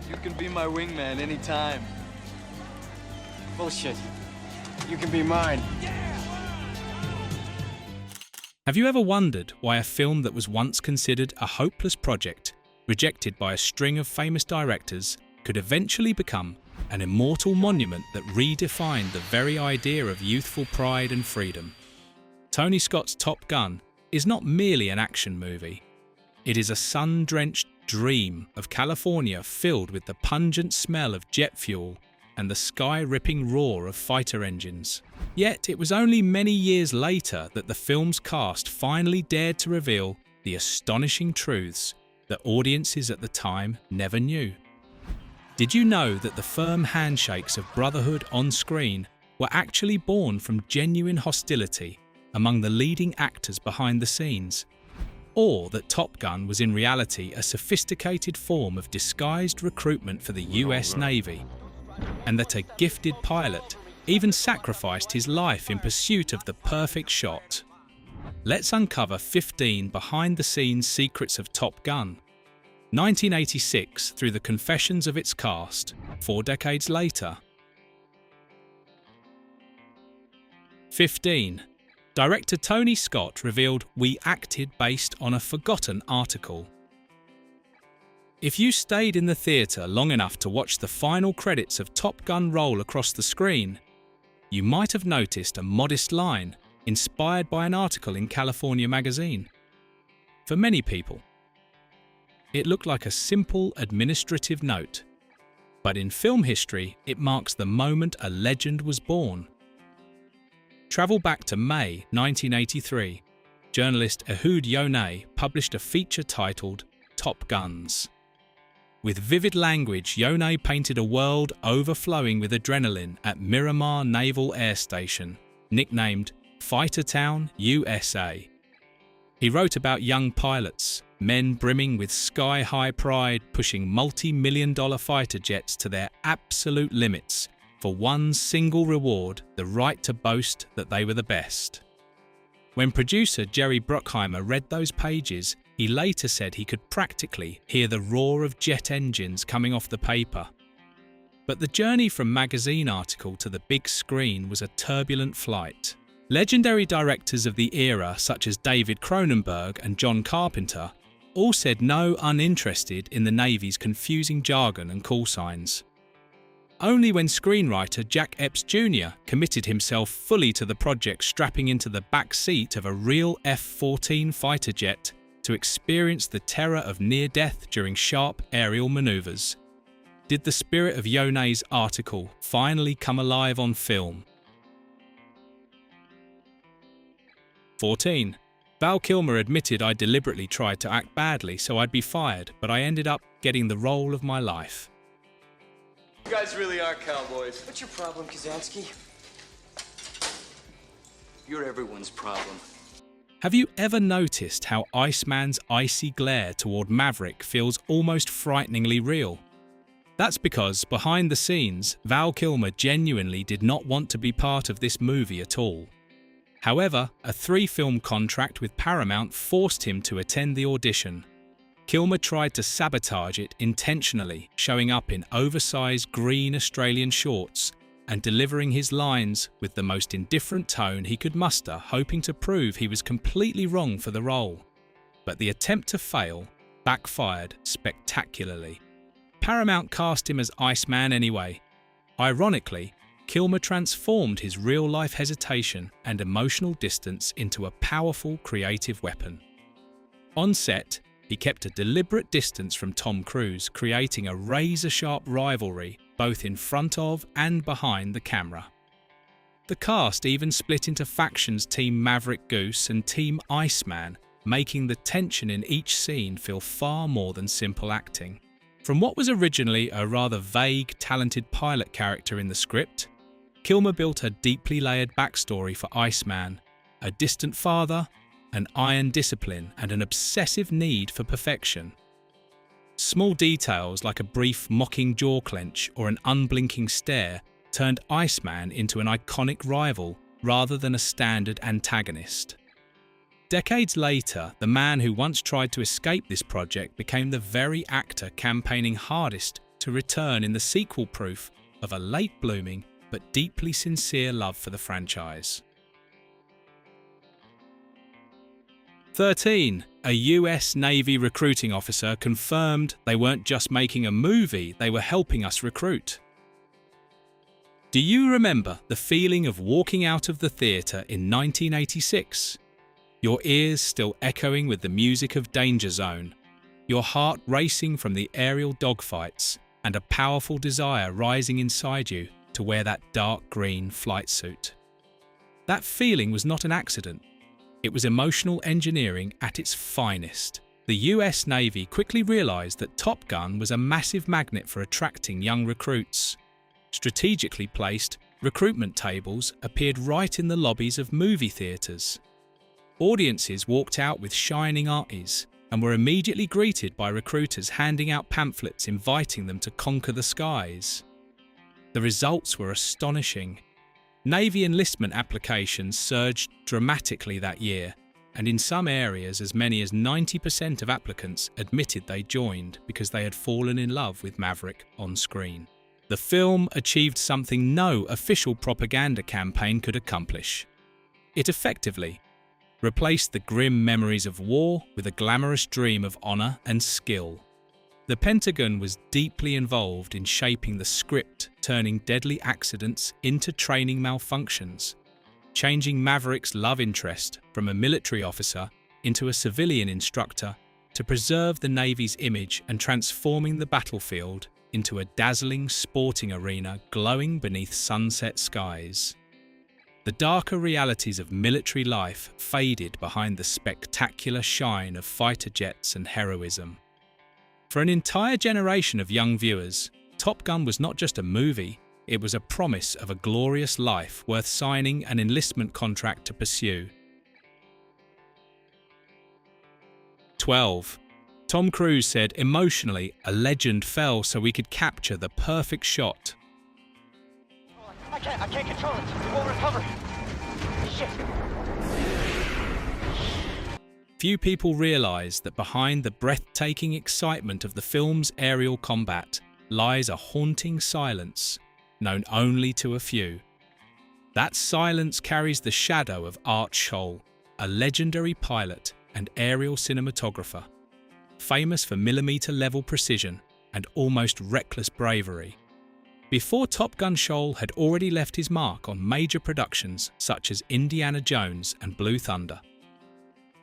You can be my wingman anytime. Bullshit. You can be mine. Have you ever wondered why a film that was once considered a hopeless project, rejected by a string of famous directors, could eventually become an immortal monument that redefined the very idea of youthful pride and freedom? Tony Scott's Top Gun is not merely an action movie. It is a sun-drenched dream of California filled with the pungent smell of jet fuel and the sky-ripping roar of fighter engines. Yet it was only many years later that the film's cast finally dared to reveal the astonishing truths that audiences at the time never knew. Did you know that the firm handshakes of brotherhood on screen were actually born from genuine hostility among the leading actors behind the scenes? Or that Top Gun was in reality a sophisticated form of disguised recruitment for the US Navy, and that a gifted pilot even sacrificed his life in pursuit of the perfect shot? Let's uncover 15 behind-the-scenes secrets of Top Gun. 1986 through the confessions of its cast, 4 decades later. 15. Director Tony Scott revealed we acted based on a forgotten article. If you stayed in the theatre long enough to watch the final credits of Top Gun roll across the screen, you might have noticed a modest line inspired by an article in California magazine. For many people, it looked like a simple administrative note, but in film history, it marks the moment a legend was born. Travel back to May 1983. Journalist Ehud Yonah published a feature titled Top Guns. With vivid language, Yonah painted a world overflowing with adrenaline at Miramar Naval Air Station, nicknamed Fighter Town, USA. He wrote about young pilots, men brimming with sky-high pride pushing multi-million-dollar fighter jets to their absolute limits for one single reward, the right to boast that they were the best. When producer Jerry Bruckheimer read those pages, he later said he could practically hear the roar of jet engines coming off the paper. But the journey from magazine article to the big screen was a turbulent flight. Legendary directors of the era such as David Cronenberg and John Carpenter all said no uninterested in the Navy's confusing jargon and call signs. Only when screenwriter Jack Epps Jr. committed himself fully to the project, strapping into the back seat of a real F-14 fighter jet to experience the terror of near death during sharp aerial maneuvers, did the spirit of Yonah's article finally come alive on film. 14. Val Kilmer admitted I deliberately tried to act badly so I'd be fired, but I ended up getting the role of my life. You guys really are cowboys. What's your problem, Kazansky? You're everyone's problem. Have you ever noticed how Iceman's icy glare toward Maverick feels almost frighteningly real? That's because, behind the scenes, Val Kilmer genuinely did not want to be part of this movie at all. However, a 3-film contract with Paramount forced him to attend the audition. Kilmer tried to sabotage it intentionally, showing up in oversized green Australian shorts and delivering his lines with the most indifferent tone he could muster, hoping to prove he was completely wrong for the role. But the attempt to fail backfired spectacularly. Paramount cast him as Iceman anyway. Ironically, Kilmer transformed his real-life hesitation and emotional distance into a powerful creative weapon. On set, he kept a deliberate distance from Tom Cruise, creating a razor-sharp rivalry both in front of and behind the camera. The cast even split into factions, Team Maverick Goose and Team Iceman, making the tension in each scene feel far more than simple acting. From what was originally a rather vague, talented pilot character in the script, Kilmer built a deeply layered backstory for Iceman, a distant father, an iron discipline, and an obsessive need for perfection. Small details like a brief mocking jaw clench or an unblinking stare turned Iceman into an iconic rival rather than a standard antagonist. Decades later, the man who once tried to escape this project became the very actor campaigning hardest to return in the sequel, proof of a late-blooming but deeply sincere love for the franchise. 13. A US Navy recruiting officer confirmed they weren't just making a movie, they were helping us recruit. Do you remember the feeling of walking out of the theatre in 1986? Your ears still echoing with the music of Danger Zone, your heart racing from the aerial dogfights, and a powerful desire rising inside you to wear that dark green flight suit. That feeling was not an accident. It was emotional engineering at its finest. The US Navy quickly realized that Top Gun was a massive magnet for attracting young recruits. Strategically placed, recruitment tables appeared right in the lobbies of movie theaters. Audiences walked out with shining eyes and were immediately greeted by recruiters handing out pamphlets inviting them to conquer the skies. The results were astonishing. Navy enlistment applications surged dramatically that year, and in some areas as many as 90% of applicants admitted they joined because they had fallen in love with Maverick on screen. The film achieved something no official propaganda campaign could accomplish. It effectively replaced the grim memories of war with a glamorous dream of honor and skill. The Pentagon was deeply involved in shaping the script, turning deadly accidents into training malfunctions, changing Maverick's love interest from a military officer into a civilian instructor to preserve the Navy's image and transforming the battlefield into a dazzling sporting arena glowing beneath sunset skies. The darker realities of military life faded behind the spectacular shine of fighter jets and heroism. For an entire generation of young viewers, Top Gun was not just a movie, it was a promise of a glorious life worth signing an enlistment contract to pursue. 12. Tom Cruise said emotionally, a legend fell so we could capture the perfect shot. I can't control it. It won't recover. Shit. Few people realise that behind the breathtaking excitement of the film's aerial combat lies a haunting silence, known only to a few. That silence carries the shadow of Art Scholl, a legendary pilot and aerial cinematographer, famous for millimetre-level precision and almost reckless bravery. Before Top Gun, Scholl had already left his mark on major productions such as Indiana Jones and Blue Thunder.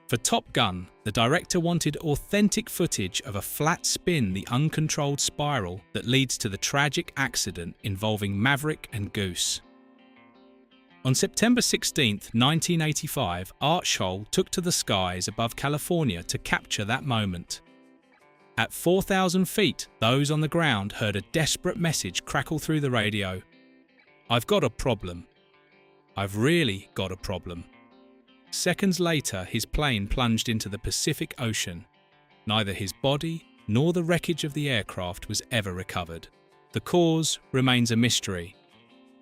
For Top Gun, the director wanted authentic footage of a flat spin, the uncontrolled spiral that leads to the tragic accident involving Maverick and Goose. On September 16, 1985, Art Scholl took to the skies above California to capture that moment. At 4,000 feet, those on the ground heard a desperate message crackle through the radio. "I've got a problem. I've really got a problem." Seconds later, his plane plunged into the Pacific Ocean. Neither his body nor the wreckage of the aircraft was ever recovered. The cause remains a mystery.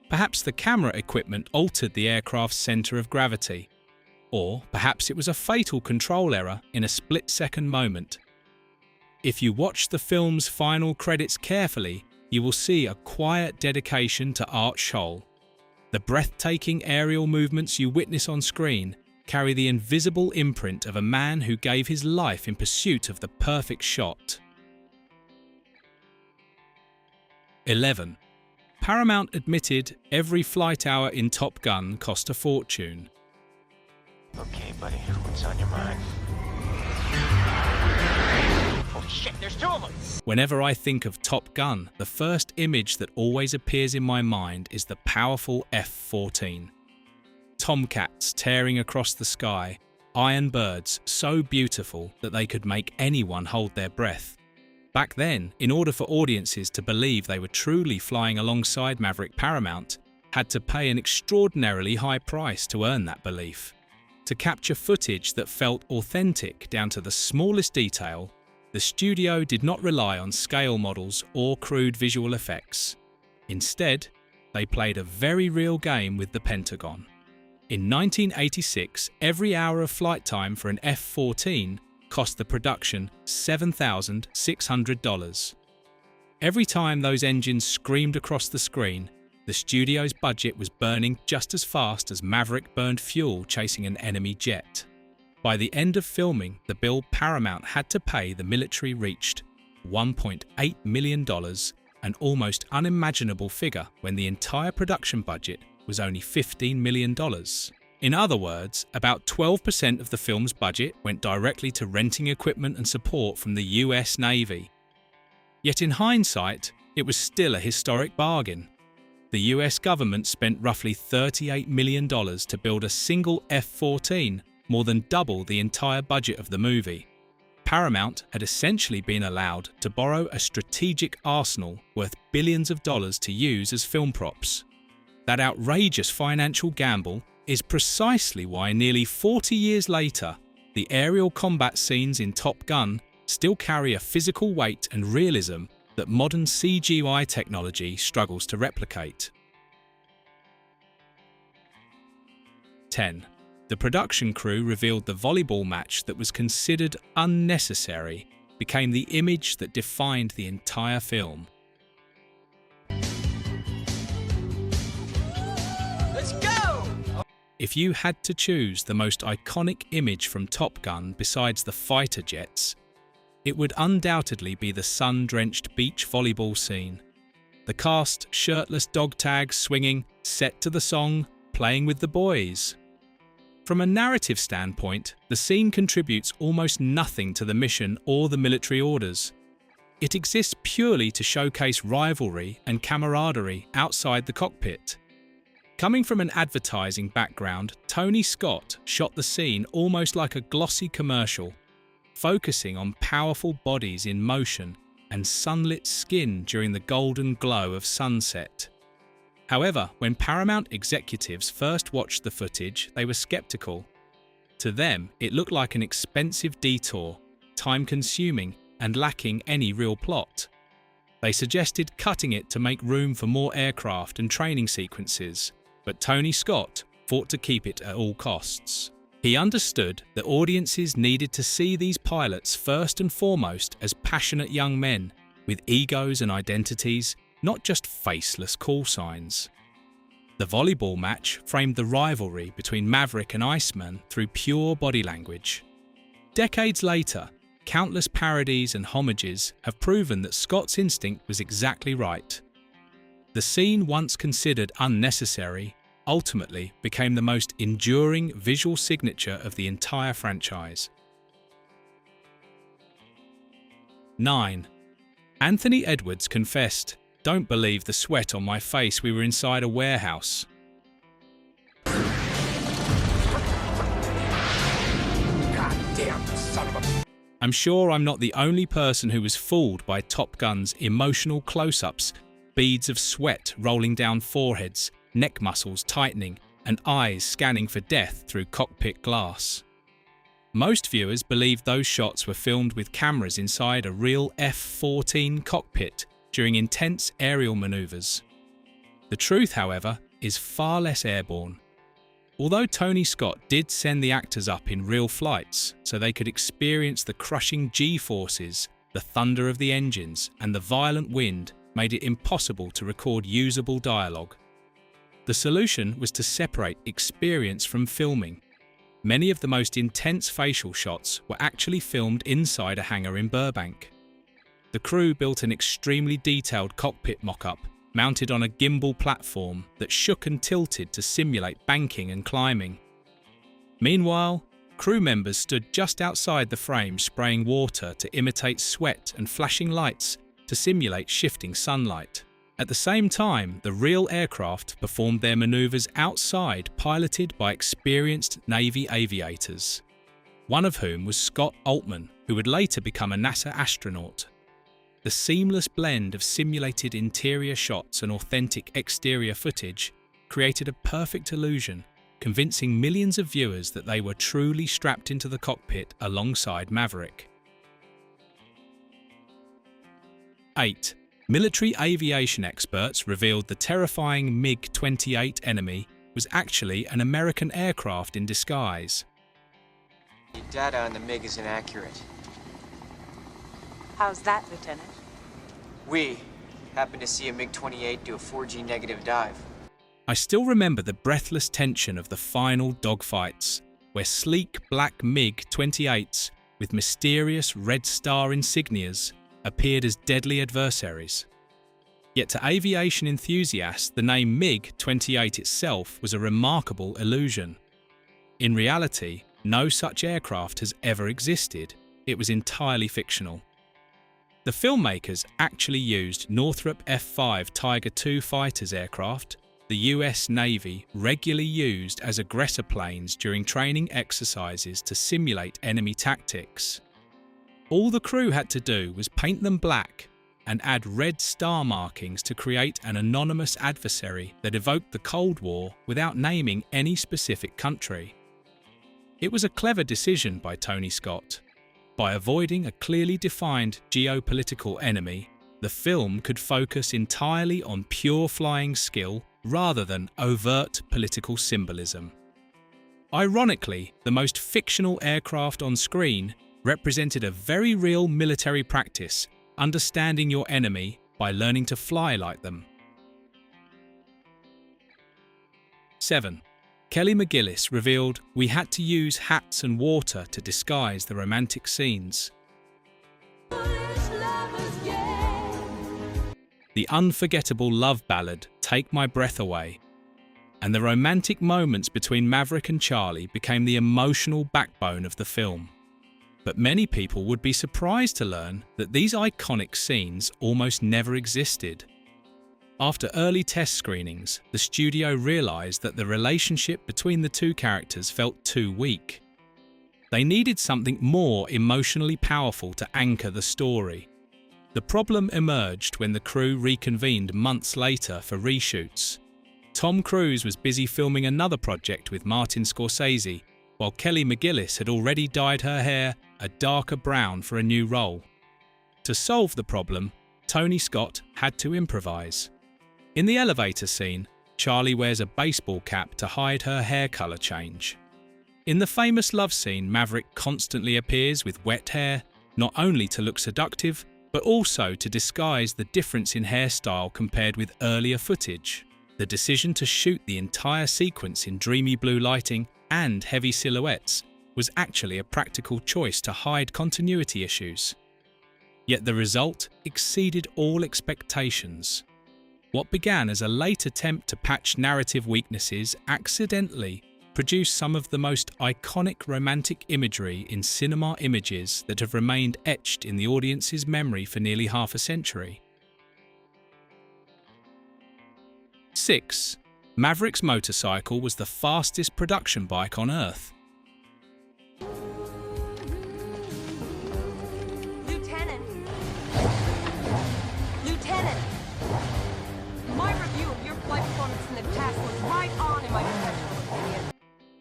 Perhaps the camera equipment altered the aircraft's centre of gravity, or perhaps it was a fatal control error in a split-second moment. If you watch the film's final credits carefully, you will see a quiet dedication to Art Scholl. The breathtaking aerial movements you witness on screen carry the invisible imprint of a man who gave his life in pursuit of the perfect shot. 11. Paramount admitted every flight hour in Top Gun cost a fortune. Okay, buddy, what's on your mind? Holy shit, there's two of them! Whenever I think of Top Gun, the first image that always appears in my mind is the powerful F-14. Tomcats tearing across the sky, iron birds so beautiful that they could make anyone hold their breath. Back then, in order for audiences to believe they were truly flying alongside Maverick, Paramount had to pay an extraordinarily high price to earn that belief. To capture footage that felt authentic down to the smallest detail, the studio did not rely on scale models or crude visual effects. Instead, they played a very real game with the Pentagon. In 1986, every hour of flight time for an F-14 cost the production $7,600. Every time those engines screamed across the screen, the studio's budget was burning just as fast as Maverick burned fuel chasing an enemy jet. By the end of filming, the bill Paramount had to pay the military reached $1.8 million, an almost unimaginable figure when the entire production budget was only $15 million. In other words, about 12% of the film's budget went directly to renting equipment and support from the US Navy. Yet in hindsight, it was still a historic bargain. The US government spent roughly $38 million to build a single F-14, more than double the entire budget of the movie. Paramount had essentially been allowed to borrow a strategic arsenal worth billions of dollars to use as film props. That outrageous financial gamble is precisely why nearly 40 years later, the aerial combat scenes in Top Gun still carry a physical weight and realism that modern CGI technology struggles to replicate. 10. The production crew revealed the volleyball match that was considered unnecessary became the image that defined the entire film. Let's go! If you had to choose the most iconic image from Top Gun besides the fighter jets, it would undoubtedly be the sun-drenched beach volleyball scene. The cast, shirtless dog tags swinging, set to the song, playing with the boys. From a narrative standpoint, the scene contributes almost nothing to the mission or the military orders. It exists purely to showcase rivalry and camaraderie outside the cockpit. Coming from an advertising background, Tony Scott shot the scene almost like a glossy commercial, focusing on powerful bodies in motion and sunlit skin during the golden glow of sunset. However, when Paramount executives first watched the footage, they were skeptical. To them, it looked like an expensive detour, time-consuming, and lacking any real plot. They suggested cutting it to make room for more aircraft and training sequences, but Tony Scott fought to keep it at all costs. He understood that audiences needed to see these pilots first and foremost as passionate young men with egos and identities, not just faceless call signs. The volleyball match framed the rivalry between Maverick and Iceman through pure body language. Decades later, countless parodies and homages have proven that Scott's instinct was exactly right. The scene, once considered unnecessary, ultimately became the most enduring visual signature of the entire franchise. 9. Anthony Edwards confessed, "Don't believe the sweat on my face, we were inside a warehouse." Goddamn son of a... I'm sure I'm not the only person who was fooled by Top Gun's emotional close-ups, beads of sweat rolling down foreheads, neck muscles tightening, and eyes scanning for death through cockpit glass. Most viewers believed those shots were filmed with cameras inside a real F-14 cockpit during intense aerial maneuvers. The truth, however, is far less airborne. Although Tony Scott did send the actors up in real flights so they could experience the crushing G-forces, the thunder of the engines, and the violent wind made it impossible to record usable dialogue. The solution was to separate experience from filming. Many of the most intense facial shots were actually filmed inside a hangar in Burbank. The crew built an extremely detailed cockpit mock-up mounted on a gimbal platform that shook and tilted to simulate banking and climbing. Meanwhile, crew members stood just outside the frame spraying water to imitate sweat and flashing lights to simulate shifting sunlight. At the same time, the real aircraft performed their maneuvers outside, piloted by experienced Navy aviators, one of whom was Scott Altman, who would later become a NASA astronaut. The seamless blend of simulated interior shots and authentic exterior footage created a perfect illusion, convincing millions of viewers that they were truly strapped into the cockpit alongside Maverick. 8. Military aviation experts revealed the terrifying MiG-28 enemy was actually an American aircraft in disguise. Your data on the MiG is inaccurate. How's that, Lieutenant? We, Happened to see a MiG-28 do a 4G negative dive. I still remember the breathless tension of the final dogfights, where sleek black MiG-28s with mysterious Red Star insignias appeared as deadly adversaries. Yet to aviation enthusiasts, the name MiG-28 itself was a remarkable illusion. In reality, no such aircraft has ever existed. It was entirely fictional. The filmmakers actually used Northrop F-5 Tiger II fighters aircraft the US Navy regularly used as aggressor planes during training exercises to simulate enemy tactics. All the crew had to do was paint them black and add red star markings to create an anonymous adversary that evoked the Cold War without naming any specific country. It was a clever decision by Tony Scott. By avoiding a clearly defined geopolitical enemy, the film could focus entirely on pure flying skill rather than overt political symbolism. Ironically, the most fictional aircraft on screen represented a very real military practice, understanding your enemy by learning to fly like them. 7. Kelly McGillis revealed we had to use hats and water to disguise the romantic scenes. The unforgettable love ballad Take My Breath Away and the romantic moments between Maverick and Charlie became the emotional backbone of the film. But many people would be surprised to learn that these iconic scenes almost never existed. After early test screenings, the studio realized that the relationship between the two characters felt too weak. They needed something more emotionally powerful to anchor the story. The problem emerged when the crew reconvened months later for reshoots. Tom Cruise was busy filming another project with Martin Scorsese, while Kelly McGillis had already dyed her hair a darker brown for a new role. To solve the problem, Tony Scott had to improvise. In the elevator scene, Charlie wears a baseball cap to hide her hair colour change. In the famous love scene, Maverick constantly appears with wet hair, not only to look seductive, but also to disguise the difference in hairstyle compared with earlier footage. The decision to shoot the entire sequence in dreamy blue lighting and heavy silhouettes was actually a practical choice to hide continuity issues. Yet the result exceeded all expectations. What began as a late attempt to patch narrative weaknesses accidentally produced some of the most iconic romantic imagery in cinema images that have remained etched in the audience's memory for nearly half a century. 6. Maverick's motorcycle was the fastest production bike on Earth. Lieutenant! My review of your flight performance in the test was right on in my professional opinion.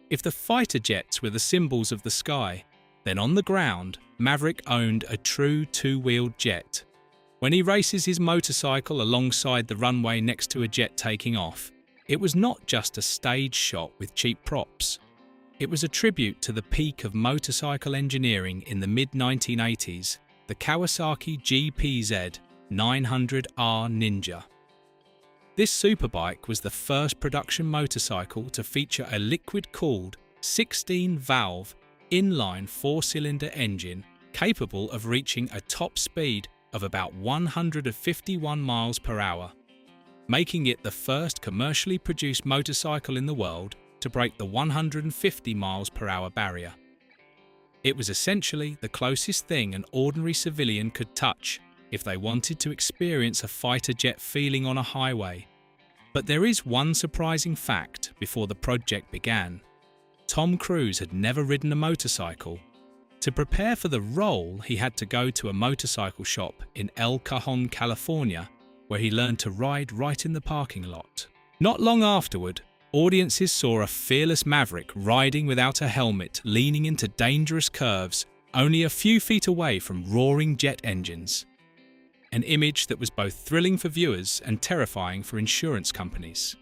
If the fighter jets were the symbols of the sky, then on the ground, Maverick owned a true two-wheeled jet. When he races his motorcycle alongside the runway next to a jet taking off, it was not just a stage shot with cheap props. It was a tribute to the peak of motorcycle engineering in the mid-1980s, the Kawasaki GPZ 900R Ninja. This superbike was the first production motorcycle to feature a liquid-cooled 16-valve inline four-cylinder engine capable of reaching a top speed of about 151 miles per hour, making it the first commercially produced motorcycle in the world to break the 150 miles per hour barrier. It was essentially the closest thing an ordinary civilian could touch if they wanted to experience a fighter jet feeling on a highway. But there is one surprising fact before the project began. Tom Cruise had never ridden a motorcycle. To prepare for the role, he had to go to a motorcycle shop in El Cajon, California, where he learned to ride right in the parking lot. Not long afterward, audiences saw a fearless Maverick riding without a helmet, leaning into dangerous curves, only a few feet away from roaring jet engines. An image that was both thrilling for viewers and terrifying for insurance companies.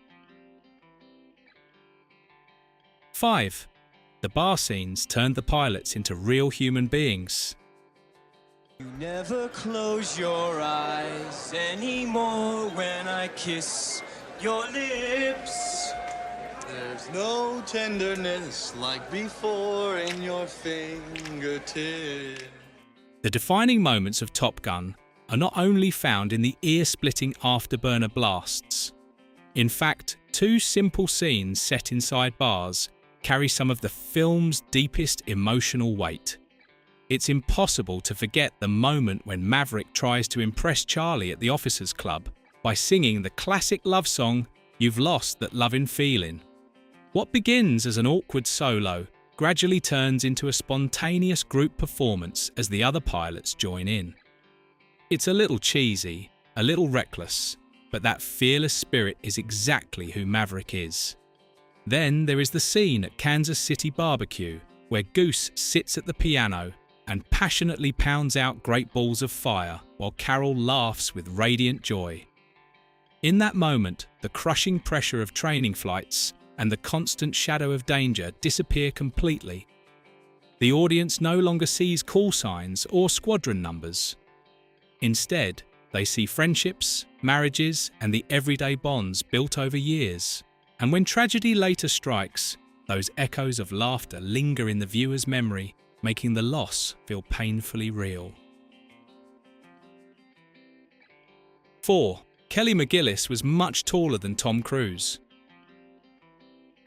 5. The bar scenes turned the pilots into real human beings. You never close your eyes anymore when I kiss your lips. There's no tenderness like before in your fingertips. The defining moments of Top Gun are not only found in the ear-splitting afterburner blasts. In fact, two simple scenes set inside bars carry some of the film's deepest emotional weight. It's impossible to forget the moment when Maverick tries to impress Charlie at the officers' club by singing the classic love song, "You've Lost That Lovin' Feelin'." What begins as an awkward solo gradually turns into a spontaneous group performance as the other pilots join in. It's a little cheesy, a little reckless, but that fearless spirit is exactly who Maverick is. Then there is the scene at Kansas City barbecue where Goose sits at the piano and passionately pounds out great balls of fire while Carol laughs with radiant joy. In that moment, the crushing pressure of training flights and the constant shadow of danger disappear completely. The audience no longer sees call signs or squadron numbers. Instead, they see friendships, marriages, and the everyday bonds built over years. And when tragedy later strikes, those echoes of laughter linger in the viewer's memory, making the loss feel painfully real. 4. Kelly McGillis was much taller than Tom Cruise.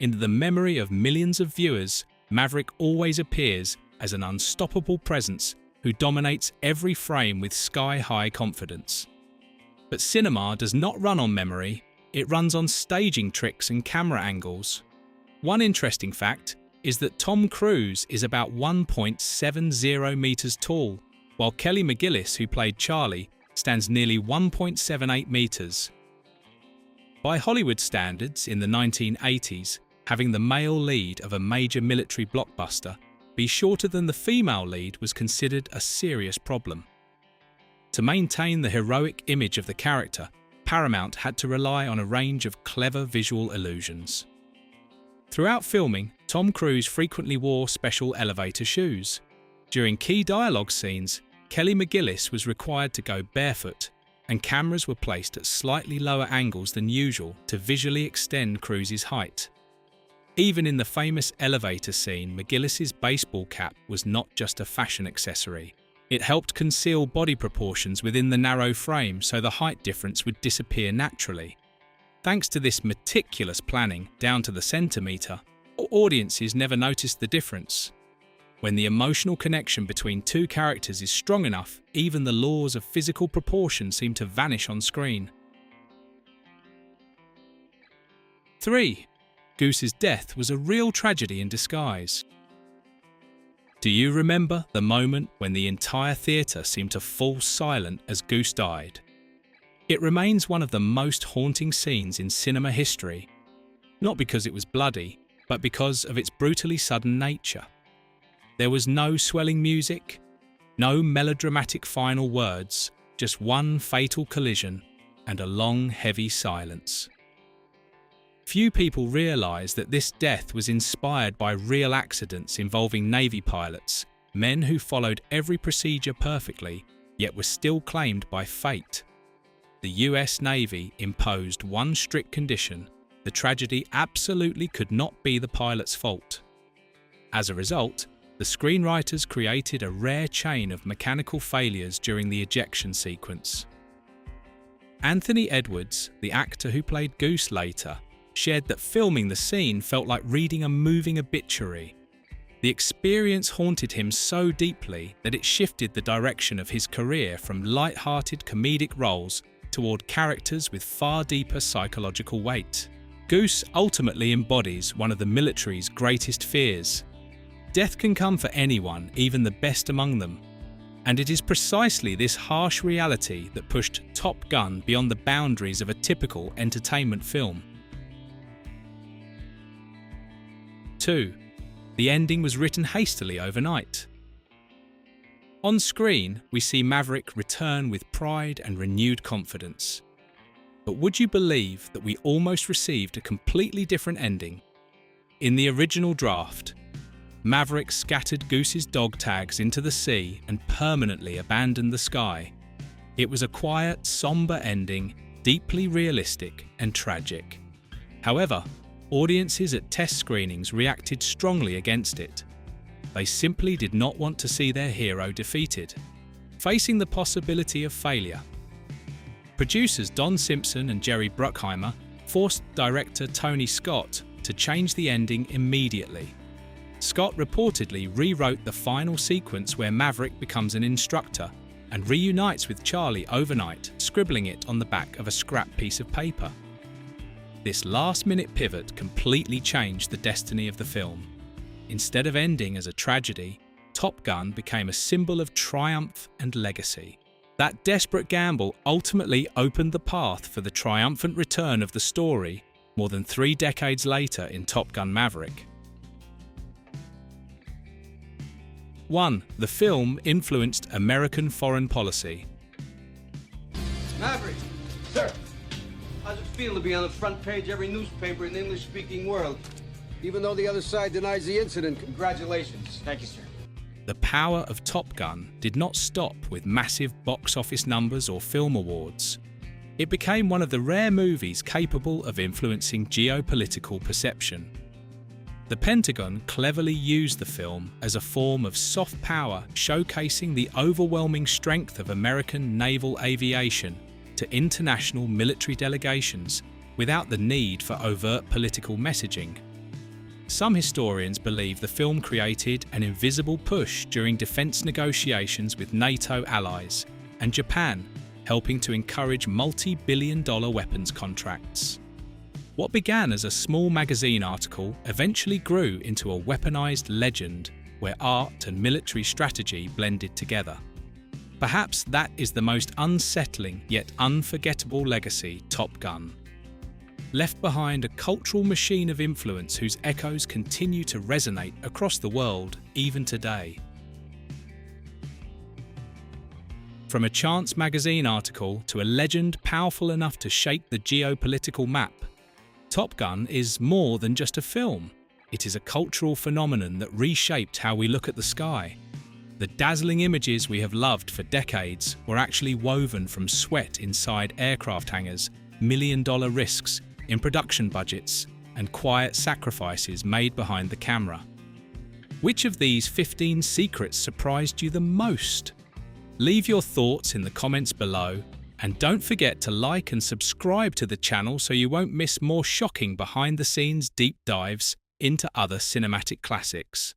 In the memory of millions of viewers, Maverick always appears as an unstoppable presence who dominates every frame with sky-high confidence. But cinema does not run on memory, it runs on staging tricks and camera angles. One interesting fact is that Tom Cruise is about 1.70 meters tall, while Kelly McGillis, who played Charlie, stands nearly 1.78 meters. By Hollywood standards in the 1980s, having the male lead of a major military blockbuster be shorter than the female lead was considered a serious problem. To maintain the heroic image of the character, Paramount had to rely on a range of clever visual illusions. Throughout filming, Tom Cruise frequently wore special elevator shoes. During key dialogue scenes, Kelly McGillis was required to go barefoot, and cameras were placed at slightly lower angles than usual to visually extend Cruise's height. Even in the famous elevator scene, McGillis's baseball cap was not just a fashion accessory. It helped conceal body proportions within the narrow frame so the height difference would disappear naturally. Thanks to this meticulous planning, down to the centimetre, audiences never noticed the difference. When the emotional connection between two characters is strong enough, even the laws of physical proportion seem to vanish on screen. 3. Goose's death was a real tragedy in disguise. Do you remember the moment when the entire theatre seemed to fall silent as Goose died? It remains one of the most haunting scenes in cinema history, not because it was bloody, but because of its brutally sudden nature. There was no swelling music, no melodramatic final words, just one fatal collision and a long, heavy silence. Few people realise that this death was inspired by real accidents involving Navy pilots, men who followed every procedure perfectly, yet were still claimed by fate. The US Navy imposed one strict condition: the tragedy absolutely could not be the pilot's fault. As a result, the screenwriters created a rare chain of mechanical failures during the ejection sequence. Anthony Edwards, the actor who played Goose later, shared that filming the scene felt like reading a moving obituary. The experience haunted him so deeply that it shifted the direction of his career from light-hearted comedic roles toward characters with far deeper psychological weight. Goose ultimately embodies one of the military's greatest fears. Death can come for anyone, even the best among them. And it is precisely this harsh reality that pushed Top Gun beyond the boundaries of a typical entertainment film. 2. The ending was written hastily overnight. On screen, we see Maverick return with pride and renewed confidence. But would you believe that we almost received a completely different ending? In the original draft, Maverick scattered Goose's dog tags into the sea and permanently abandoned the sky. It was a quiet, somber ending, deeply realistic and tragic. However, audiences at test screenings reacted strongly against it. They simply did not want to see their hero defeated, facing the possibility of failure. Producers Don Simpson and Jerry Bruckheimer forced director Tony Scott to change the ending immediately. Scott reportedly rewrote the final sequence where Maverick becomes an instructor and reunites with Charlie overnight, scribbling it on the back of a scrap piece of paper. This last-minute pivot completely changed the destiny of the film. Instead of ending as a tragedy, Top Gun became a symbol of triumph and legacy. That desperate gamble ultimately opened the path for the triumphant return of the story more than 3 decades later in Top Gun Maverick. 1. The film influenced American foreign policy. Maverick! Sir! How's it feel to be on the front page of every newspaper in the English-speaking world? Even though the other side denies the incident, congratulations. Thank you, sir. The power of Top Gun did not stop with massive box office numbers or film awards. It became one of the rare movies capable of influencing geopolitical perception. The Pentagon cleverly used the film as a form of soft power, showcasing the overwhelming strength of American naval aviation to international military delegations without the need for overt political messaging. Some historians believe the film created an invisible push during defense negotiations with NATO allies and Japan, helping to encourage multi-billion-dollar weapons contracts. What began as a small magazine article eventually grew into a weaponized legend where art and military strategy blended together. Perhaps that is the most unsettling yet unforgettable legacy Top Gun left behind, a cultural machine of influence whose echoes continue to resonate across the world even today. From a chance magazine article to a legend powerful enough to shake the geopolitical map, Top Gun is more than just a film. It is a cultural phenomenon that reshaped how we look at the sky. The dazzling images we have loved for decades were actually woven from sweat inside aircraft hangars, million-dollar risks in production budgets, and quiet sacrifices made behind the camera. Which of these 15 secrets surprised you the most? Leave your thoughts in the comments below, and don't forget to like and subscribe to the channel so you won't miss more shocking behind-the-scenes deep dives into other cinematic classics.